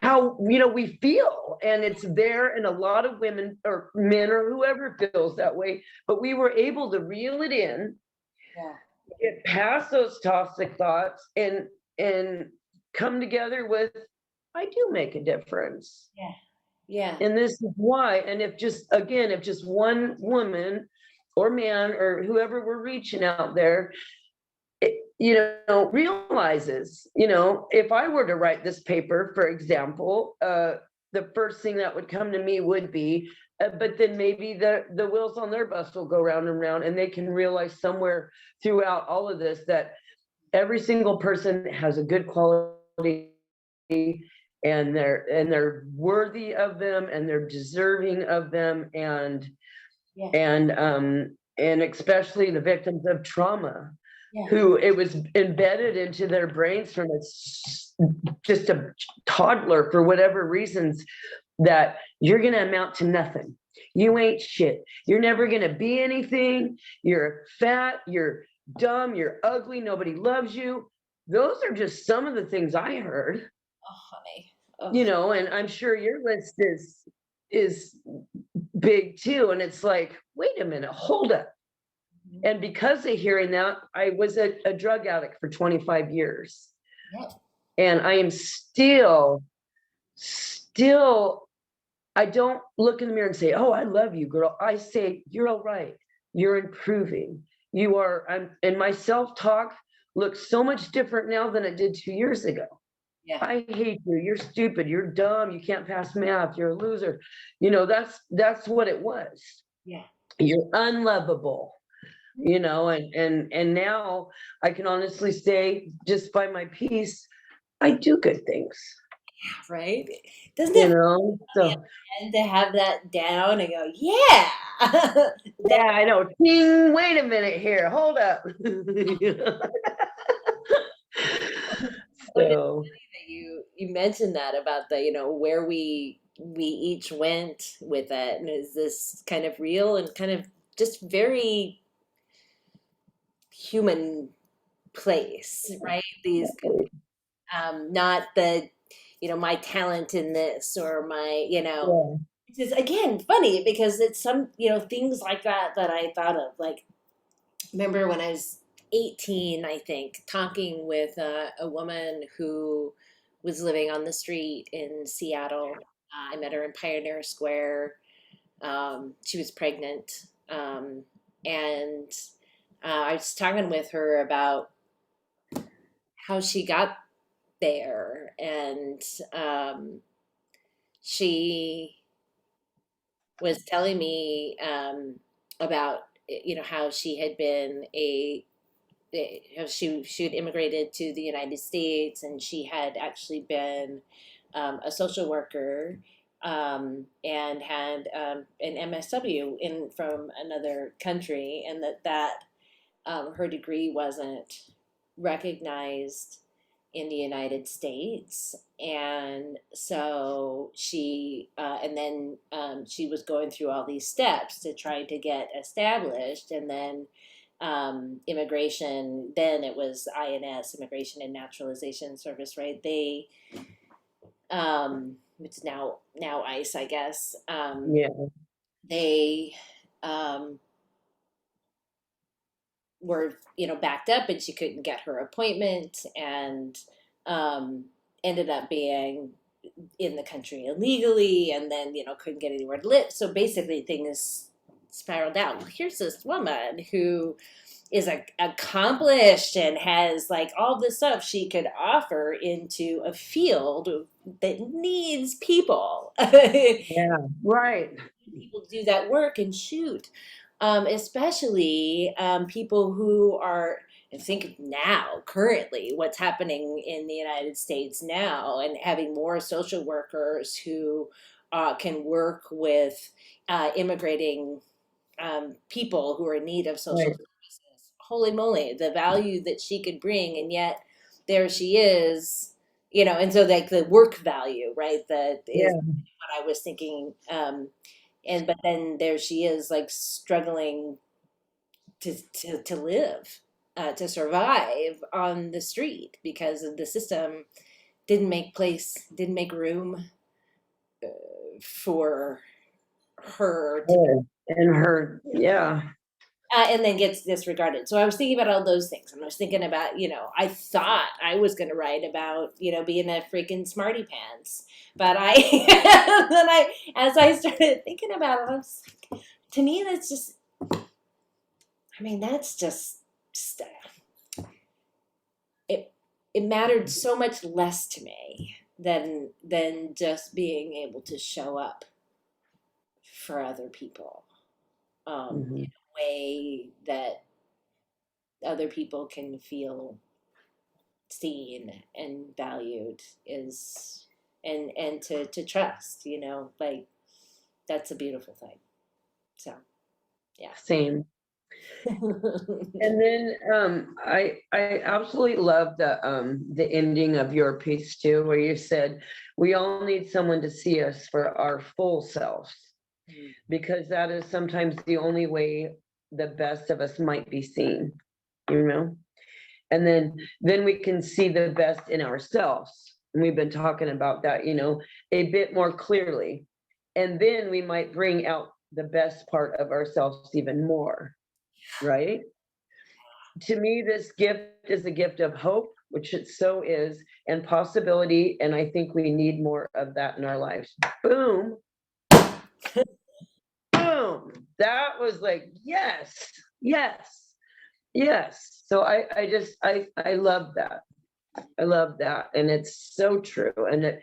how we feel, and it's there, and a lot of women or men or whoever feels that way, but we were able to reel it in, yeah, get past those toxic thoughts, and come together with, I do make a difference, yeah, yeah, and this is why. And if just one woman or man or whoever we're reaching out there, realizes, if I were to write this paper, for example, the first thing that would come to me would be, but then maybe the wheels on their bus will go round and round, and they can realize somewhere throughout all of this that every single person has a good quality, and they're worthy of them, and they're deserving of them, yeah, and especially the victims of trauma, yeah. who it was embedded into their brains from just a toddler, for whatever reasons, that you're going to amount to nothing. You ain't shit. You're never going to be anything. You're fat. You're dumb. You're ugly. Nobody loves you. Those are just some of the things I heard, Oh, honey. Oh, and I'm sure your list is big too. And it's like, wait a minute, hold up. And because of hearing that, I was a drug addict for 25 years. yeah. And I am still, I don't look in the mirror and say, oh, I love you, girl. I say, you're all right. You're improving. And my self-talk looks so much different now than it did 2 years ago. Yeah, I hate you. You're stupid. You're dumb. You can't pass math. You're a loser. That's what it was. yeah. You're unlovable. And now I can honestly say, just by my peace, I do good things, Right? Doesn't it so fun to have that down and go, yeah, that yeah, I know. Ting, wait a minute here, hold up. look at So that you mentioned that about the where we each went with it, and is this kind of real and kind of just very human place, right? These not the my talent in this or my yeah. which is again funny because it's some things like that that I thought of, like remember when I was 18, I think, talking with a woman who was living on the street in Seattle. I met her in Pioneer Square. She was pregnant. And I was talking with her about how she got there. And she was telling me about, how she had been she had immigrated to the United States, and she had actually been a social worker and had an MSW in from another country, and that her degree wasn't recognized in the United States, And so and then she was going through all these steps to try to get established. And then immigration, then it was INS, Immigration and Naturalization Service, right? It's now ICE, I guess. Yeah. They were, backed up, and she couldn't get her appointment, and um, ended up being in the country illegally, and then couldn't get anywhere to live. So basically, things spiraled down. Well, here's this woman who is accomplished and has like all this stuff she could offer into a field that needs people. Yeah. Right. People do that work, and shoot, especially people who are, and think now, currently, what's happening in the United States now, and having more social workers who can work with immigrating people who are in need of social Right. services. Holy moly, the value that she could bring, and yet there she is, and so like the work value, right? That is Yeah. what I was thinking. But then there she is, like struggling to live, to survive on the street because of the system didn't make room for her to, Oh, and her, yeah. and then gets disregarded. So I was thinking about all those things, and I was thinking about, I thought I was going to write about, being a freaking smarty pants, but then as I started thinking about it, I was like, to me, that's just, I mean, that's just it. It mattered so much less to me than just being able to show up for other people, in Mhm. a way that other people can feel seen and valued, is and to trust, like that's a beautiful thing. So yeah. Same. And then I absolutely love the ending of your piece too, where you said we all need someone to see us for our full selves, because that is sometimes the only way the best of us might be seen, you know? And then we can see the best in ourselves. And we've been talking about that, a bit more clearly. And then we might bring out the best part of ourselves even more, right? To me, this gift is a gift of hope, which it so is, and possibility. And I think we need more of that in our lives. Boom, boom. That was like, yes, yes, yes. So I love that. I love that. And it's so true. And it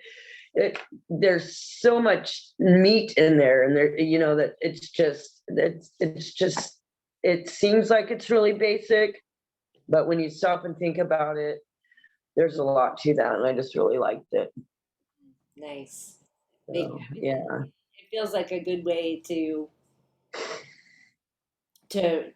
there's so much meat in there, and there, that it's just, it seems like it's really basic, but when you stop and think about it, there's a lot to that, and I just really liked it. Nice. So, yeah. It feels like a good way to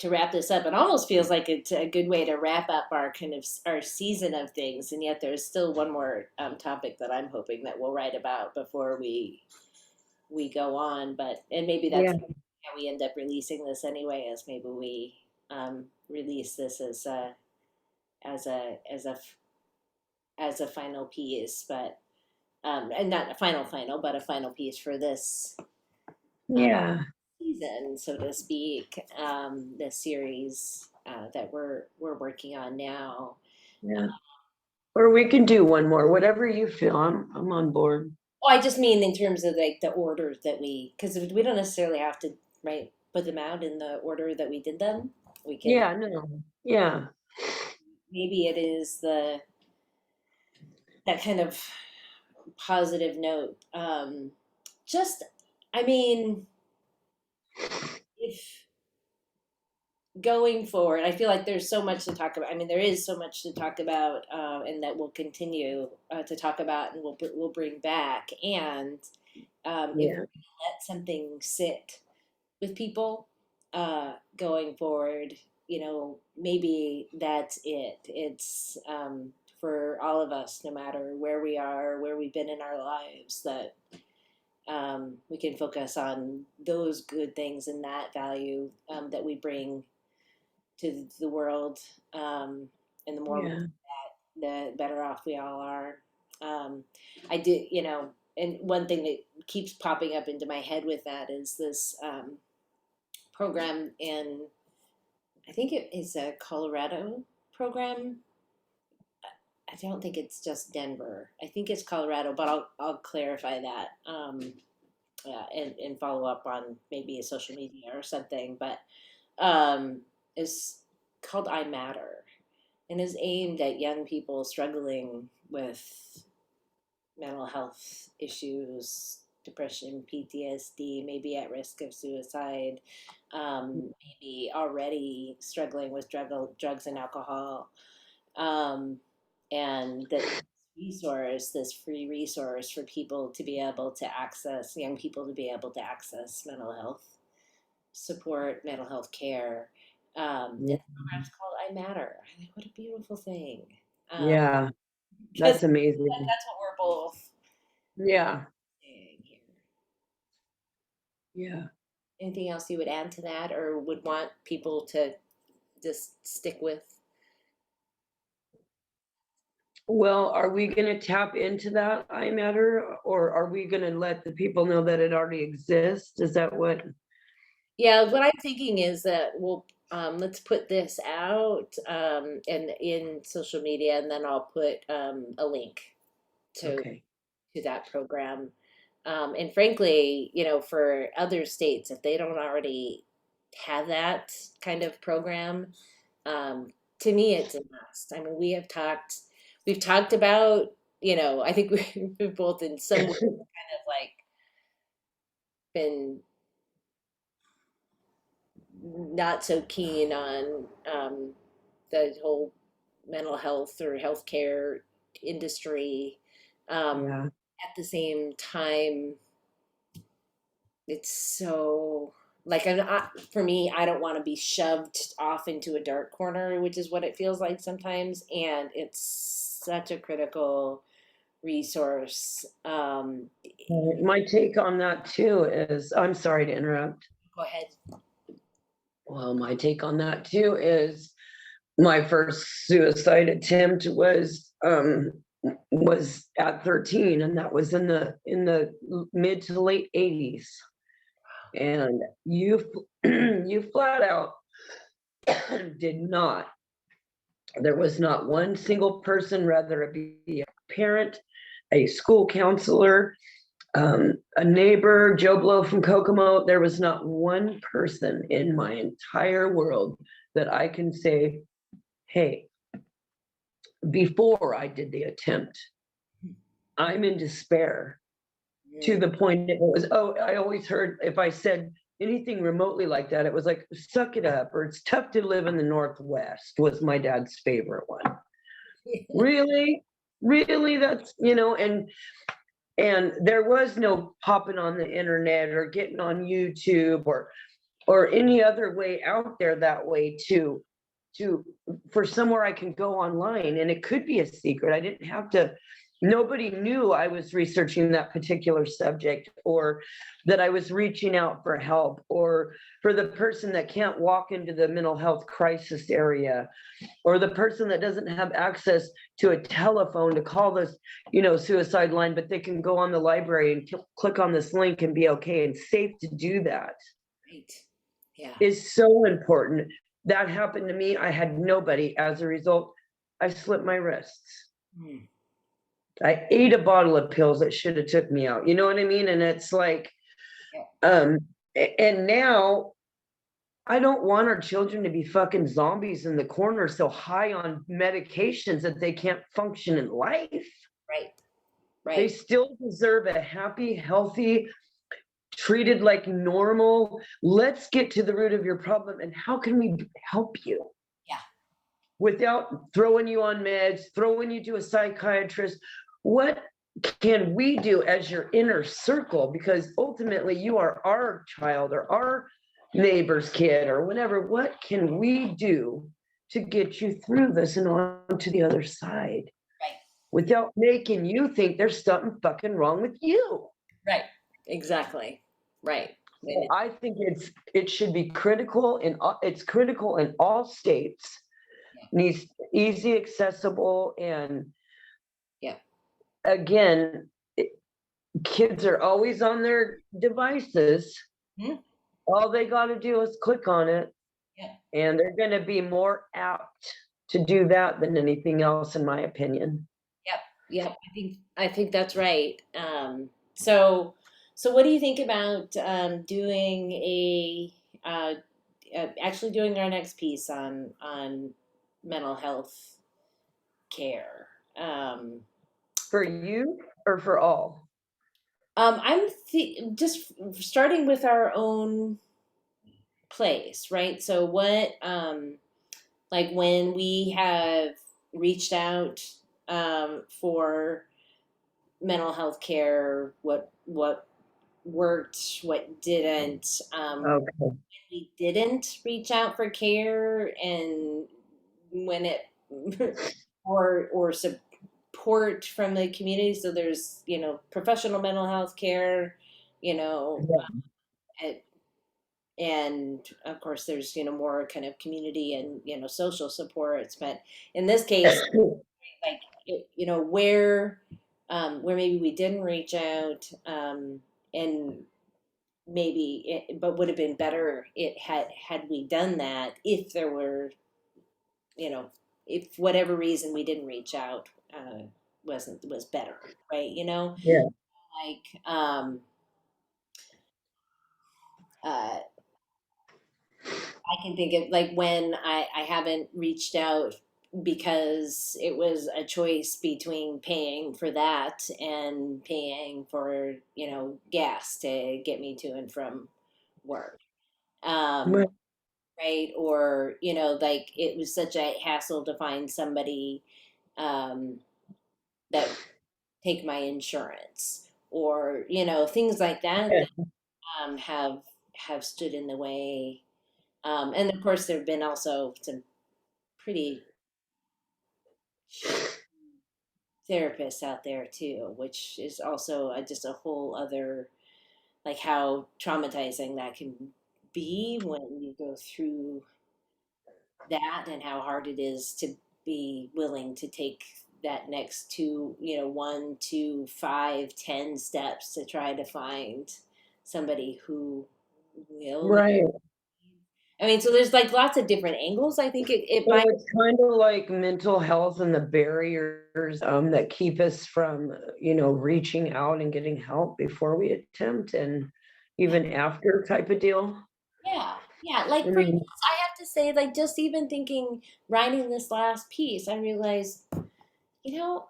wrap this up. It almost feels like it's a good way to wrap up our kind of our season of things, and yet there's still one more topic that I'm hoping that we'll write about before we go on. But and maybe that's Yeah. how we end up releasing this anyway, as maybe we release this as a as a as a final piece, but and not a final, but a final piece for this uh, Yeah. season, so to speak, the series that we're working on now. Yeah. Or we can do one more, whatever you feel. I'm on board. Oh, I just mean in terms of like the order that because we don't necessarily have to, right, put them out in the order that we did them. We can, Yeah, no. Yeah. maybe it is that kind of positive note. Just, I mean, if going forward, I feel like there's so much to talk about. I mean, there is so much to talk about, and that we'll continue to talk about, and we'll bring back. And if we Yeah. let something sit with people going forward, maybe that's it. It's for all of us, no matter where we are, where we've been in our lives, that we can focus on those good things and that value that we bring to the world. And the more we do Yeah. that, the better off we all are. I did, and one thing that keeps popping up into my head with that is this program in, I think it is a Colorado program. I don't think it's just Denver. I think it's Colorado, but I'll clarify that and follow up on maybe a social media or something. But it's called I Matter and is aimed at young people struggling with mental health issues, depression, PTSD, maybe at risk of suicide, maybe already struggling with drugs and alcohol. Um, and this free resource for people to be able to access, young people to be able to access mental health support, mental health care. Yeah. And the program's called I Matter. I think what a beautiful thing. Yeah. Because That's amazing. that's what we're both Yeah. saying here. Yeah. Anything else you would add to that or would want people to just stick with? Well, are we going to tap into that I matter, or are we going to let the people know that it already exists? Is that what? Yeah, what I'm thinking is that let's put this out and in social media, and then I'll put a link to Okay. that program. And frankly, for other states, if they don't already have that kind of program, um, to me, it's a must. I mean, we've talked about, I think we've both in some way kind of like been not so keen on the whole mental health or healthcare industry. Yeah. At the same time, it's so like for me, I don't want to be shoved off into a dark corner, which is what it feels like sometimes, and it's such a critical resource. My take on that too is, I'm sorry to interrupt. Go ahead. Well, my take on that too is my first suicide attempt was at 13, and that was in the mid to late 80s. And you flat out did not. There was not one single person, whether it be a parent, a school counselor, a neighbor, Joe Blow from Kokomo. There was not one person in my entire world that I can say, hey, before I did the attempt, I'm in despair to the point it was, oh, I always heard if I said anything remotely like that, it was like, suck it up, or it's tough to live in the Northwest was my dad's favorite one. Really? Really? That's, and there was no popping on the internet or getting on YouTube or any other way out there that way to for somewhere I can go online, and it could be a secret. I didn't have to, nobody knew I was researching that particular subject, or that I was reaching out for help, or for the person that can't walk into the mental health crisis area, or the person that doesn't have access to a telephone to call this, suicide line, but they can go on the library and click on this link and be okay and safe to do that. Right. Yeah. Is so important. That happened to me. I had nobody. As a result, I slipped my wrists. I ate a bottle of pills that should have took me out. You know what I mean? And it's like, and now I don't want our children to be fucking zombies in the corner, so high on medications that they can't function in life. Right. They Right. still deserve a happy, healthy, treated like normal. Let's get to the root of your problem and how can we help you? Yeah. Without throwing you on meds, throwing you to a psychiatrist. What can we do as your inner circle? Because ultimately you are our child or our neighbor's kid or whatever. What can we do to get you through this and on to the other side? without making you think there's something fucking wrong with you. Right. Exactly. Right. So I think it should be critical it's critical in all states. Yeah. Needs easy, accessible, and Yeah. again, kids are always on their devices. Mhm. All they got to do is click on it, Yeah. and they're going to be more apt to do that than anything else, in my opinion. Yep. Yep. I think that's right. So so what do you think about doing uh, actually doing our next piece on mental health care? For you or for all? Just starting with our own place, right? So what, like when we have reached out for mental health care, what worked, what didn't. Okay. We didn't reach out for care, and when it or support from the community. So there's professional mental health care, you know, Yeah. and, and of course there's more kind of community and social supports. But in this case, like where maybe we didn't reach out, and maybe but would have been better it had we done that, if there were if whatever reason we didn't reach out was better, right? Yeah. Like uh I can think of like when I haven't reached out because it was a choice between paying for that and paying for gas to get me to and from work. um Right. right? Or like it was such a hassle to find somebody um that take my insurance, or things like that Yeah. that have stood in the way. And of course there have been also some pretty therapists out there too, which is also just a whole other, like how traumatizing that can be when you go through that, and how hard it is to be willing to take that next two, 1, 2, 5, 10 steps to try to find somebody who will. Right. I mean, so there's like lots of different angles. I think it So might. it's kind of like mental health and the barriers that keep us from, reaching out and getting help before we attempt and even after type of deal. Yeah, yeah. I Like for mean, instance, I have to say, like just even thinking, writing this last piece, I realized, you know,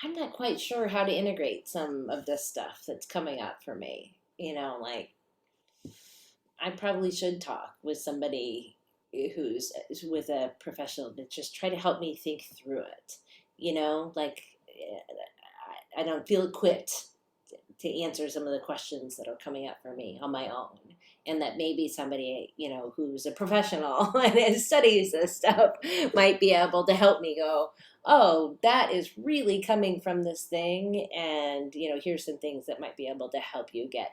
I'm not quite sure how to integrate some of this stuff that's coming up for me. Like I probably should talk with somebody who's with a professional to just try to help me think through it. Like I don't feel equipped to answer some of the questions that are coming up for me on my own, and that maybe somebody who's a professional and studies this stuff might be able to help me go, oh, that is really coming from this thing, and here's some things that might be able to help you get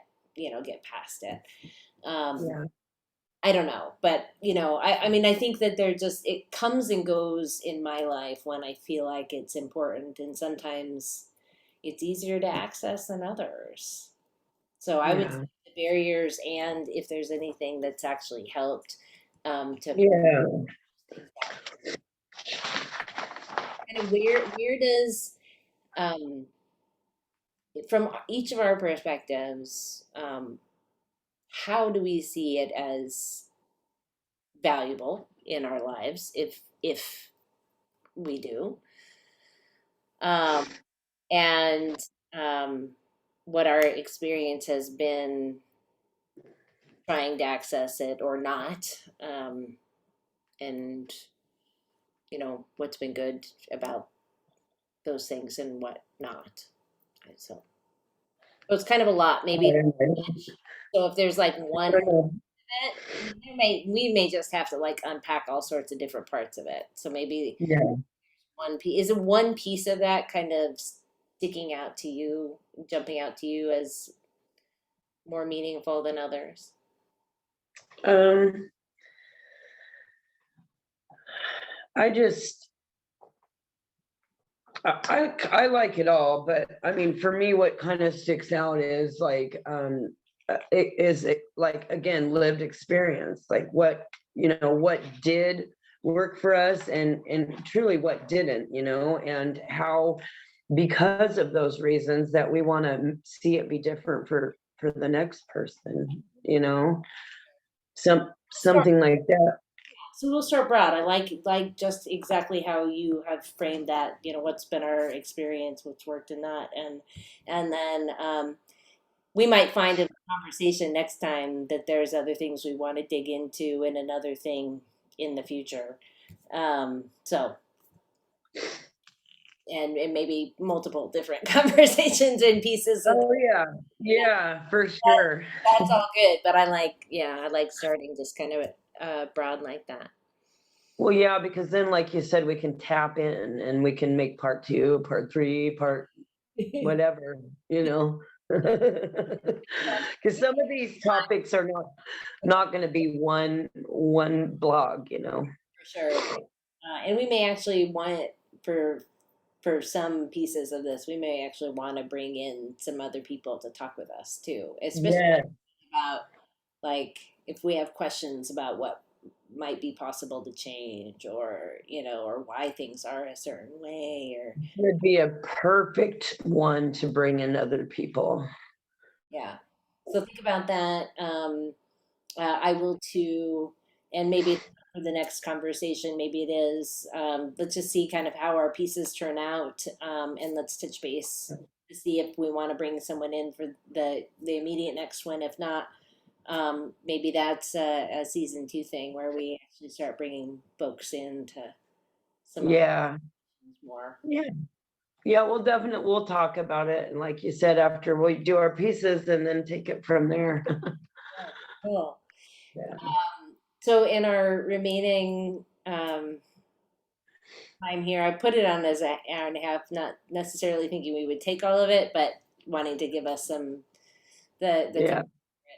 past it. um, yeah. I don't know, but I mean, I think that it comes and goes in my life when I feel like it's important, and sometimes it's easier to access than others. So I would say Yeah. the barriers, and if there's anything that's actually helped to Yeah. things out. Kind of where does um, from each of our perspectives, how do we see it as valuable in our lives, if we do, um, and um, what our experience has been trying to access it or not, and what's been good about those things and what not. So it's kind of a lot, I maybe. don't So if there's like one know. bit, we may just have to like unpack all sorts of different parts of it. So maybe Yeah. one piece? Is it one piece of that kind of sticking out to you, jumping out to you as more meaningful than others? Um, I just, I like it all, but I mean, for me, what kind of sticks out is like, like, again, lived experience, like what, what did work for us and truly what didn't, and how, because of those reasons that we want to see it be different for the next person, something like that. So we'll start broad. I like just exactly how you have framed that. What's been our experience, what's worked and not, and then we might find in the conversation next time that there's other things we want to dig into and another thing in the future. So and maybe multiple different conversations and pieces of Oh yeah, yeah, for sure. that's all good. But I like starting just kind of broad like that. Well, yeah, because then, like you said, we can tap in and we can make part two, part three, part whatever, you know. Because some of these topics are not going to be one blog, For sure. And we may actually want for some pieces of this, we may actually want to bring in some other people to talk with us too, especially Yeah, about like if we have questions about what might be possible to change or or why things are a certain way or would be a perfect one to bring in other people. yeah. So think about that. I will too, and maybe for the next conversation, maybe it is. Let's just see kind of how our pieces turn out, and let's touch base to see if we want to bring someone in for the immediate next one. If not, maybe that's a season 2 thing where we actually start bringing folks in to some of Yeah, more. yeah, yeah. We'll talk about it, and like you said, after we do our pieces, and then take it from there. Cool. Yeah. So in our remaining time here, I put it on as an hour and a half, not necessarily thinking we would take all of it, but wanting to give us some the Yeah.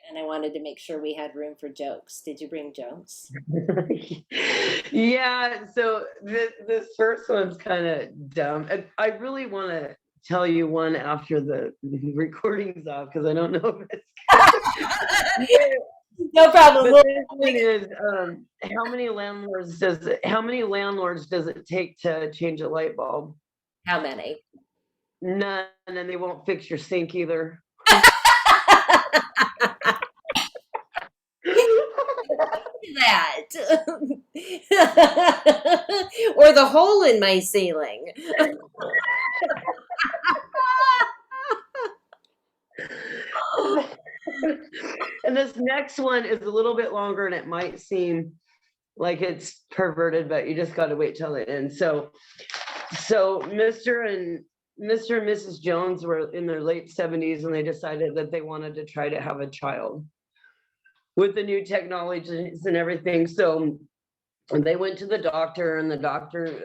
and I wanted to make sure we had room for jokes. Did you bring jokes? Yeah, so this first one's kind of dumb. I really want to tell you one after the recording's off because I don't know if it's No problem. but this one is how many landlords does it take to change a light bulb? How many? None, and they won't fix your sink either. That or the hole in my ceiling. And this next one is a little bit longer and it might seem like it's perverted, but you just got to wait till the end. So Mr. and Mrs. Jones were in their late 70s and they decided that they wanted to try to have a child with the new technologies and everything. So they went to the doctor and the doctor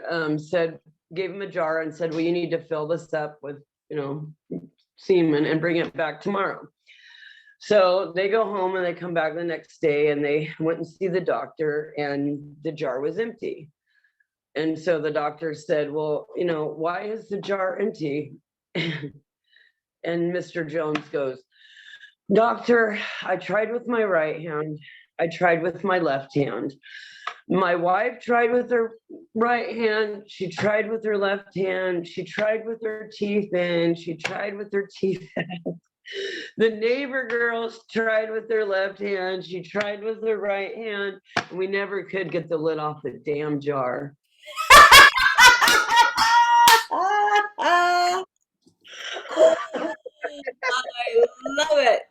gave him a jar and said, well, you need to fill this up with, semen and bring it back tomorrow. So they go home and they come back the next day and they went and see the doctor and the jar was empty. And so the doctor said, well, why is the jar empty? And Mr. Jones goes, doctor, I tried with my right hand. I tried with my left hand. My wife tried with her right hand. She tried with her left hand. She tried with her teeth in. She tried with her teeth out. The neighbor girls tried with their left hand. She tried with her right hand. And we never could get the lid off the damn jar. I love it.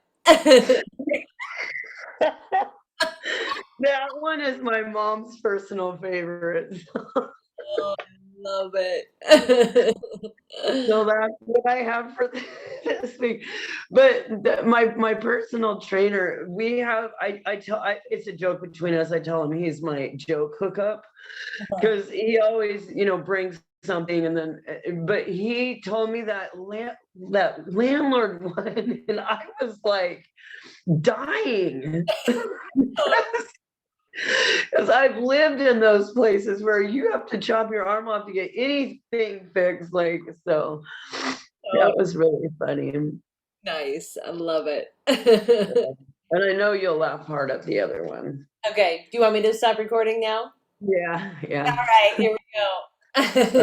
That one is my mom's personal favorite. Oh, I love it. So that's what I have for this week. But my personal trainer, it's a joke between us. I tell him he's my joke hookup because he always, brings something, and then, but he told me that that landlord one, and I was like dying. Because I've lived in those places where you have to chop your arm off to get anything fixed. Like, so that was really funny. Nice. I love it. And I know you'll laugh hard at the other one. Okay. Do you want me to stop recording now? Yeah, All yeah. right. Here we go.